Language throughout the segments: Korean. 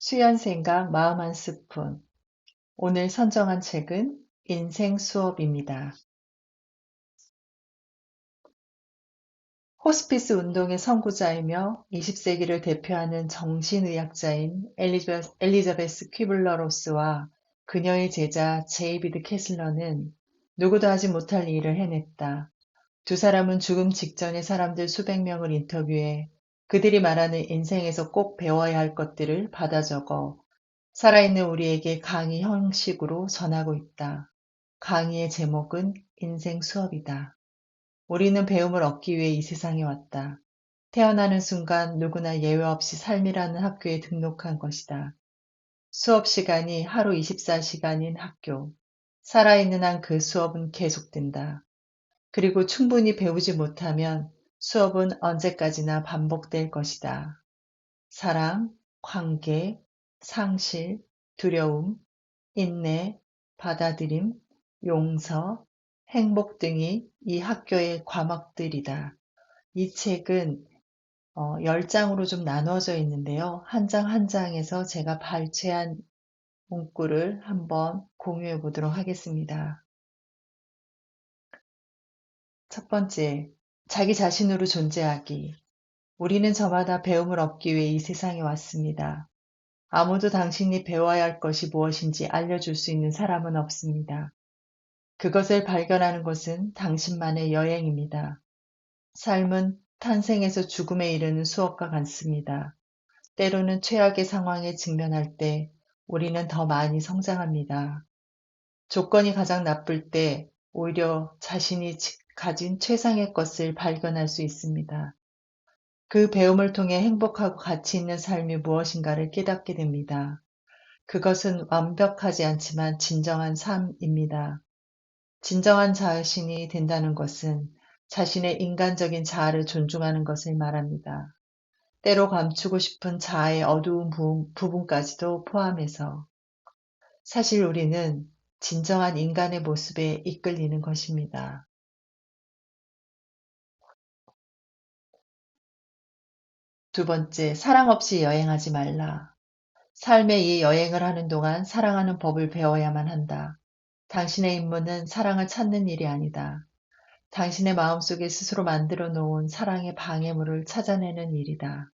수연생각 마음 한 스푼. 오늘 선정한 책은 인생 수업입니다. 호스피스 운동의 선구자이며 20세기를 대표하는 정신의학자인 엘리자베스 퀴블러 로스와 그녀의 제자 제이비드 캐슬러는 누구도 하지 못할 일을 해냈다. 두 사람은 죽음 직전의 사람들 수백 명을 인터뷰해 그들이 말하는 인생에서 꼭 배워야 할 것들을 받아 적어 살아있는 우리에게 강의 형식으로 전하고 있다. 강의의 제목은 인생 수업이다. 우리는 배움을 얻기 위해 이 세상에 왔다. 태어나는 순간 누구나 예외 없이 삶이라는 학교에 등록한 것이다. 수업 시간이 하루 24시간인 학교. 살아있는 한 그 수업은 계속된다. 그리고 충분히 배우지 못하면 수업은 언제까지나 반복될 것이다. 사랑, 관계, 상실, 두려움, 인내, 받아들임, 용서, 행복 등이 이 학교의 과목들이다. 이 책은 10장으로 좀 나누어져 있는데요. 한 장 한 장에서 제가 발췌한 문구를 한번 공유해 보도록 하겠습니다. 첫 번째, 자기 자신으로 존재하기. 우리는 저마다 배움을 얻기 위해 이 세상에 왔습니다. 아무도 당신이 배워야 할 것이 무엇인지 알려줄 수 있는 사람은 없습니다. 그것을 발견하는 것은 당신만의 여행입니다. 삶은 탄생에서 죽음에 이르는 수업과 같습니다. 때로는 최악의 상황에 직면할 때 우리는 더 많이 성장합니다. 조건이 가장 나쁠 때 오히려 자신이 가진 최상의 것을 발견할 수 있습니다. 그 배움을 통해 행복하고 가치 있는 삶이 무엇인가를 깨닫게 됩니다. 그것은 완벽하지 않지만 진정한 삶입니다. 진정한 자신이 된다는 것은 자신의 인간적인 자아를 존중하는 것을 말합니다. 때로 감추고 싶은 자아의 어두운 부분까지도 포함해서 사실 우리는 진정한 인간의 모습에 이끌리는 것입니다. 두 번째, 사랑 없이 여행하지 말라. 삶의 이 여행을 하는 동안 사랑하는 법을 배워야만 한다. 당신의 임무는 사랑을 찾는 일이 아니다. 당신의 마음속에 스스로 만들어 놓은 사랑의 방해물을 찾아내는 일이다.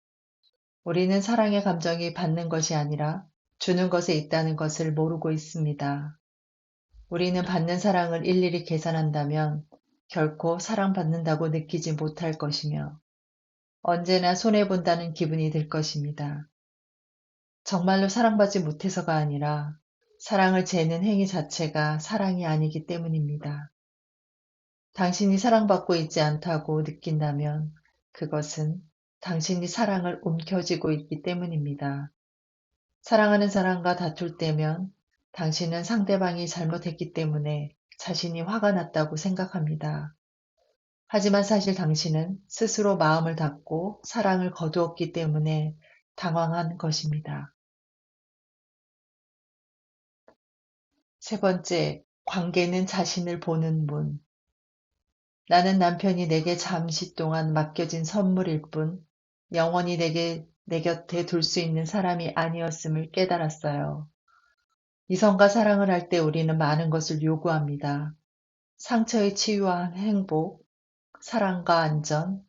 우리는 사랑의 감정이 받는 것이 아니라 주는 것에 있다는 것을 모르고 있습니다. 우리는 받는 사랑을 일일이 계산한다면 결코 사랑받는다고 느끼지 못할 것이며 언제나 손해본다는 기분이 들 것입니다. 정말로 사랑받지 못해서가 아니라 사랑을 재는 행위 자체가 사랑이 아니기 때문입니다. 당신이 사랑받고 있지 않다고 느낀다면 그것은 당신이 사랑을 움켜쥐고 있기 때문입니다. 사랑하는 사람과 다툴 때면 당신은 상대방이 잘못했기 때문에 자신이 화가 났다고 생각합니다. 하지만 사실 당신은 스스로 마음을 닫고 사랑을 거두었기 때문에 당황한 것입니다. 세 번째, 관계는 자신을 보는 문. 나는 남편이 내게 잠시 동안 맡겨진 선물일 뿐 영원히 내 곁에 둘 수 있는 사람이 아니었음을 깨달았어요. 이성과 사랑을 할 때 우리는 많은 것을 요구합니다. 상처의 치유와 행복, 사랑과 안전,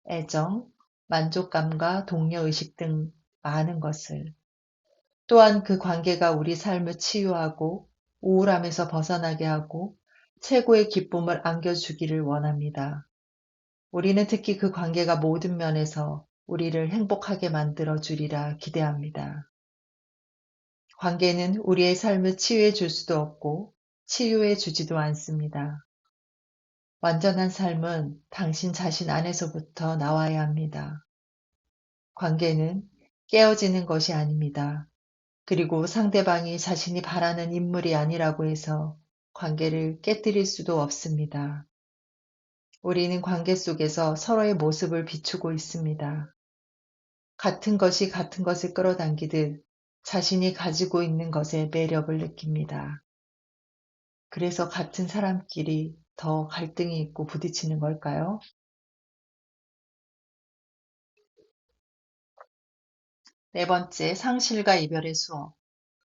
애정, 만족감과 동료의식 등 많은 것을. 또한 그 관계가 우리 삶을 치유하고 우울함에서 벗어나게 하고 최고의 기쁨을 안겨주기를 원합니다. 우리는 특히 그 관계가 모든 면에서 우리를 행복하게 만들어 주리라 기대합니다. 관계는 우리의 삶을 치유해 줄 수도 없고 치유해 주지도 않습니다. 완전한 삶은 당신 자신 안에서부터 나와야 합니다. 관계는 깨어지는 것이 아닙니다. 그리고 상대방이 자신이 바라는 인물이 아니라고 해서 관계를 깨뜨릴 수도 없습니다. 우리는 관계 속에서 서로의 모습을 비추고 있습니다. 같은 것이 같은 것을 끌어당기듯 자신이 가지고 있는 것에 매력을 느낍니다. 그래서 같은 사람끼리 더 갈등이 있고 부딪히는 걸까요? 네 번째, 상실과 이별의 수업.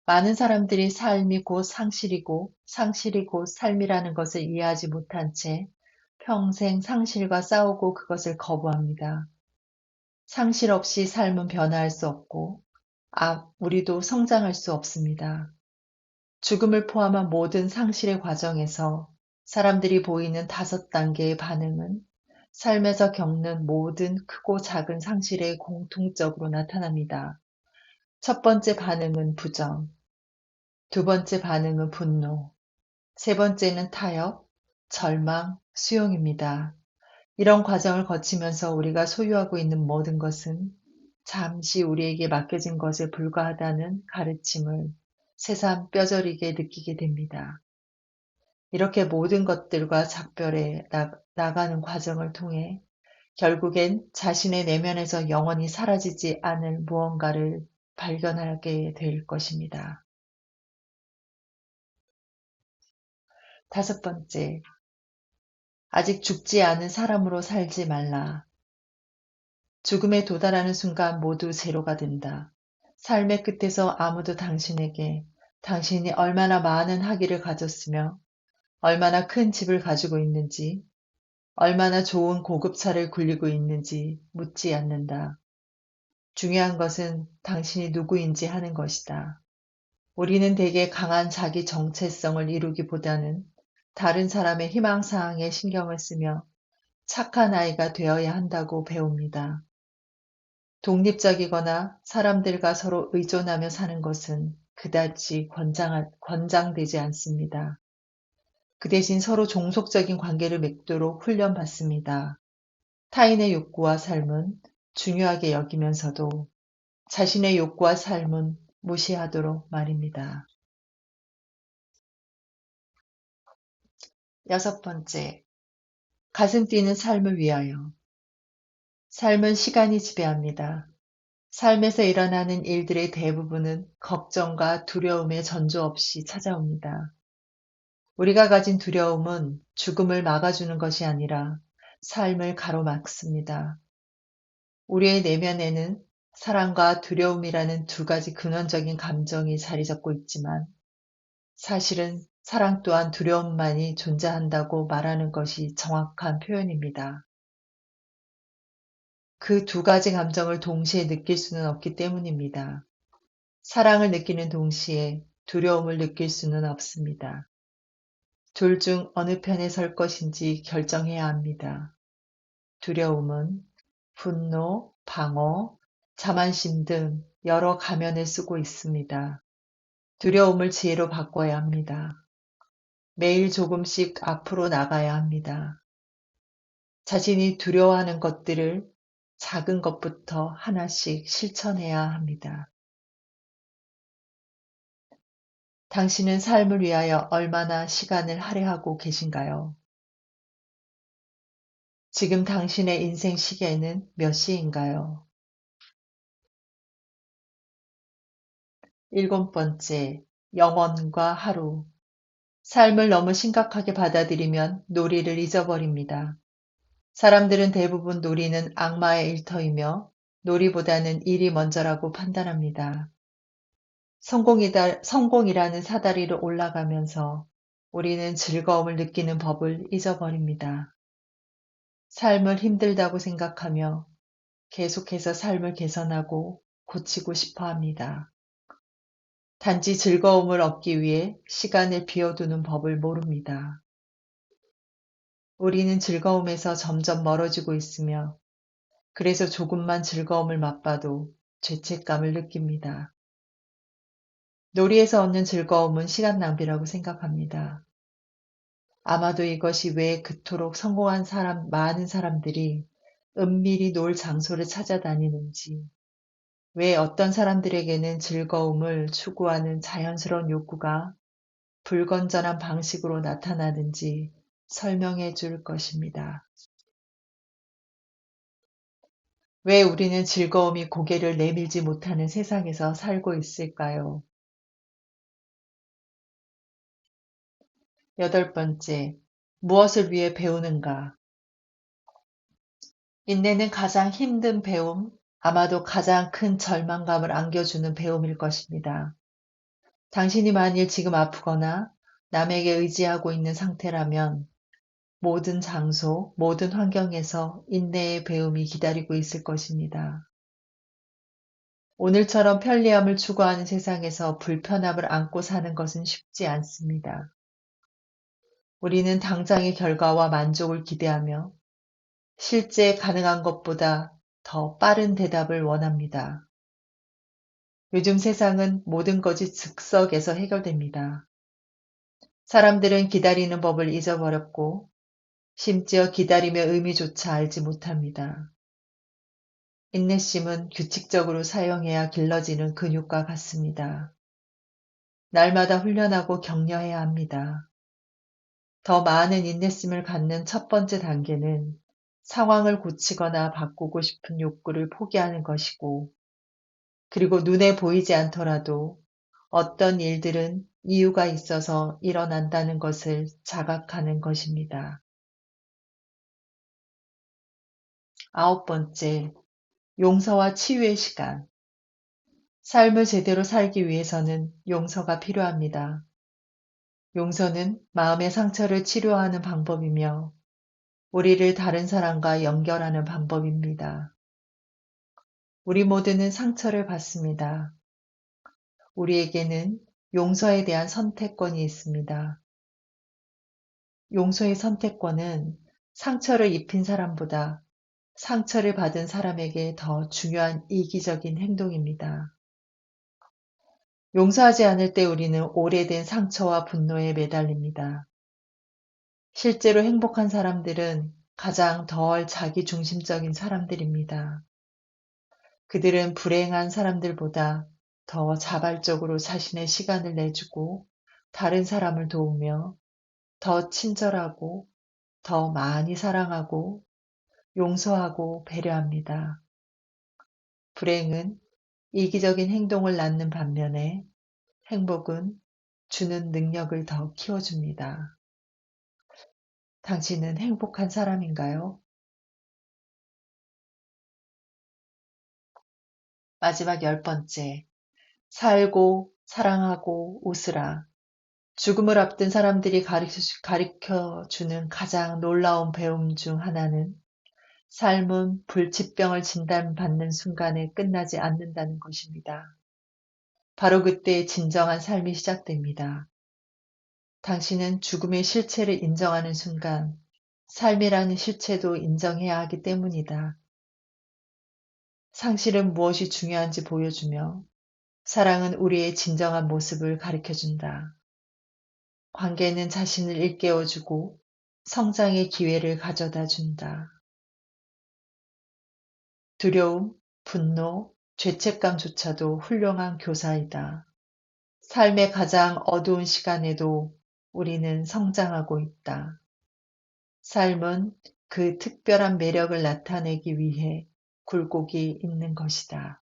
많은 사람들이 삶이 곧 상실이고 상실이 곧 삶이라는 것을 이해하지 못한 채 평생 상실과 싸우고 그것을 거부합니다. 상실 없이 삶은 변화할 수 없고, 우리도 성장할 수 없습니다. 죽음을 포함한 모든 상실의 과정에서 사람들이 보이는 5단계의 반응은 삶에서 겪는 모든 크고 작은 상실에 공통적으로 나타납니다. 첫 번째 반응은 부정, 두 번째 반응은 분노, 세 번째는 타협, 절망, 수용입니다. 이런 과정을 거치면서 우리가 소유하고 있는 모든 것은 잠시 우리에게 맡겨진 것에 불과하다는 가르침을 새삼 뼈저리게 느끼게 됩니다. 이렇게 모든 것들과 작별해 나가는 과정을 통해 결국엔 자신의 내면에서 영원히 사라지지 않을 무언가를 발견하게 될 것입니다. 다섯 번째, 아직 죽지 않은 사람으로 살지 말라. 죽음에 도달하는 순간 모두 제로가 된다. 삶의 끝에서 아무도 당신에게 당신이 얼마나 많은 학위를 가졌으며 얼마나 큰 집을 가지고 있는지 얼마나 좋은 고급차를 굴리고 있는지 묻지 않는다. 중요한 것은 당신이 누구인지 하는 것이다. 우리는 대개 강한 자기 정체성을 이루기보다는 다른 사람의 희망사항에 신경을 쓰며 착한 아이가 되어야 한다고 배웁니다. 독립적이거나 사람들과 서로 의존하며 사는 것은 그다지 권장되지 않습니다. 그 대신 서로 종속적인 관계를 맺도록 훈련받습니다. 타인의 욕구와 삶은 중요하게 여기면서도 자신의 욕구와 삶은 무시하도록 말입니다. 여섯 번째, 가슴 뛰는 삶을 위하여. 삶은 시간이 지배합니다. 삶에서 일어나는 일들의 대부분은 걱정과 두려움의 전조 없이 찾아옵니다. 우리가 가진 두려움은 죽음을 막아주는 것이 아니라 삶을 가로막습니다. 우리의 내면에는 사랑과 두려움이라는 두 가지 근원적인 감정이 자리 잡고 있지만 사실은 사랑 또한 두려움만이 존재한다고 말하는 것이 정확한 표현입니다. 그 두 가지 감정을 동시에 느낄 수는 없기 때문입니다. 사랑을 느끼는 동시에 두려움을 느낄 수는 없습니다. 둘 중 어느 편에 설 것인지 결정해야 합니다. 두려움은 분노, 방어, 자만심 등 여러 가면을 쓰고 있습니다. 두려움을 지혜로 바꿔야 합니다. 매일 조금씩 앞으로 나가야 합니다. 자신이 두려워하는 것들을 작은 것부터 하나씩 실천해야 합니다. 당신은 삶을 위하여 얼마나 시간을 할애하고 계신가요? 지금 당신의 인생 시계는 몇 시인가요? 일곱 번째, 영혼과 하루. 삶을 너무 심각하게 받아들이면 놀이를 잊어버립니다. 사람들은 대부분 놀이는 악마의 일터이며 놀이보다는 일이 먼저라고 판단합니다. 성공이라는 사다리로 올라가면서 우리는 즐거움을 느끼는 법을 잊어버립니다. 삶을 힘들다고 생각하며 계속해서 삶을 개선하고 고치고 싶어 합니다. 단지 즐거움을 얻기 위해 시간을 비워두는 법을 모릅니다. 우리는 즐거움에서 점점 멀어지고 있으며 그래서 조금만 즐거움을 맛봐도 죄책감을 느낍니다. 놀이에서 얻는 즐거움은 시간 낭비라고 생각합니다. 아마도 이것이 왜 그토록 성공한 많은 사람들이 은밀히 놀 장소를 찾아다니는지, 왜 어떤 사람들에게는 즐거움을 추구하는 자연스러운 욕구가 불건전한 방식으로 나타나는지 설명해 줄 것입니다. 왜 우리는 즐거움이 고개를 내밀지 못하는 세상에서 살고 있을까요? 여덟 번째, 무엇을 위해 배우는가? 인내는 가장 힘든 배움, 아마도 가장 큰 절망감을 안겨주는 배움일 것입니다. 당신이 만일 지금 아프거나 남에게 의지하고 있는 상태라면 모든 장소, 모든 환경에서 인내의 배움이 기다리고 있을 것입니다. 오늘처럼 편리함을 추구하는 세상에서 불편함을 안고 사는 것은 쉽지 않습니다. 우리는 당장의 결과와 만족을 기대하며 실제 가능한 것보다 더 빠른 대답을 원합니다. 요즘 세상은 모든 것이 즉석에서 해결됩니다. 사람들은 기다리는 법을 잊어버렸고 심지어 기다림의 의미조차 알지 못합니다. 인내심은 규칙적으로 사용해야 길러지는 근육과 같습니다. 날마다 훈련하고 격려해야 합니다. 더 많은 인내심을 갖는 첫 번째 단계는 상황을 고치거나 바꾸고 싶은 욕구를 포기하는 것이고, 그리고 눈에 보이지 않더라도 어떤 일들은 이유가 있어서 일어난다는 것을 자각하는 것입니다. 아홉 번째, 용서와 치유의 시간. 삶을 제대로 살기 위해서는 용서가 필요합니다. 용서는 마음의 상처를 치료하는 방법이며 우리를 다른 사람과 연결하는 방법입니다. 우리 모두는 상처를 받습니다. 우리에게는 용서에 대한 선택권이 있습니다. 용서의 선택권은 상처를 입힌 사람보다 상처를 받은 사람에게 더 중요한 이기적인 행동입니다. 용서하지 않을 때 우리는 오래된 상처와 분노에 매달립니다. 실제로 행복한 사람들은 가장 덜 자기중심적인 사람들입니다. 그들은 불행한 사람들보다 더 자발적으로 자신의 시간을 내주고 다른 사람을 도우며 더 친절하고 더 많이 사랑하고 용서하고 배려합니다. 불행은 이기적인 행동을 낳는 반면에 행복은 주는 능력을 더 키워줍니다. 당신은 행복한 사람인가요? 마지막 열 번째, 살고 사랑하고 웃으라. 죽음을 앞둔 사람들이 가르쳐 주는 가장 놀라운 배움 중 하나는 삶은 불치병을 진단받는 순간에 끝나지 않는다는 것입니다. 바로 그때 진정한 삶이 시작됩니다. 당신은 죽음의 실체를 인정하는 순간 삶이라는 실체도 인정해야 하기 때문이다. 상실은 무엇이 중요한지 보여주며 사랑은 우리의 진정한 모습을 가르쳐준다. 관계는 자신을 일깨워주고 성장의 기회를 가져다 준다. 두려움, 분노, 죄책감조차도 훌륭한 교사이다. 삶의 가장 어두운 시간에도 우리는 성장하고 있다. 삶은 그 특별한 매력을 나타내기 위해 굴곡이 있는 것이다.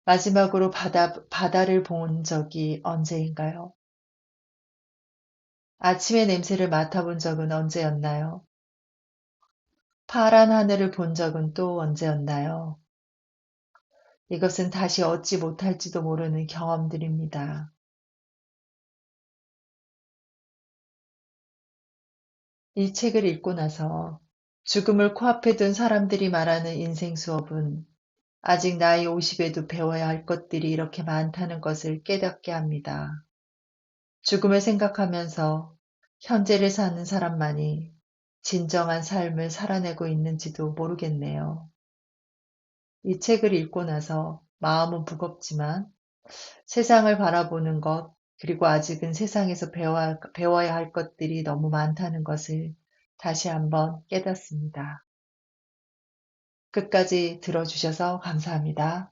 마지막으로 바다를 본 적이 언제인가요? 아침의 냄새를 맡아본 적은 언제였나요? 파란 하늘을 본 적은 또 언제였나요? 이것은 다시 얻지 못할지도 모르는 경험들입니다. 이 책을 읽고 나서 죽음을 코앞에 둔 사람들이 말하는 인생 수업은 아직 나이 50에도 배워야 할 것들이 이렇게 많다는 것을 깨닫게 합니다. 죽음을 생각하면서 현재를 사는 사람만이 진정한 삶을 살아내고 있는지도 모르겠네요. 이 책을 읽고 나서 마음은 무겁지만 세상을 바라보는 것, 그리고 아직은 세상에서 배워야 할 것들이 너무 많다는 것을 다시 한번 깨닫습니다. 끝까지 들어주셔서 감사합니다.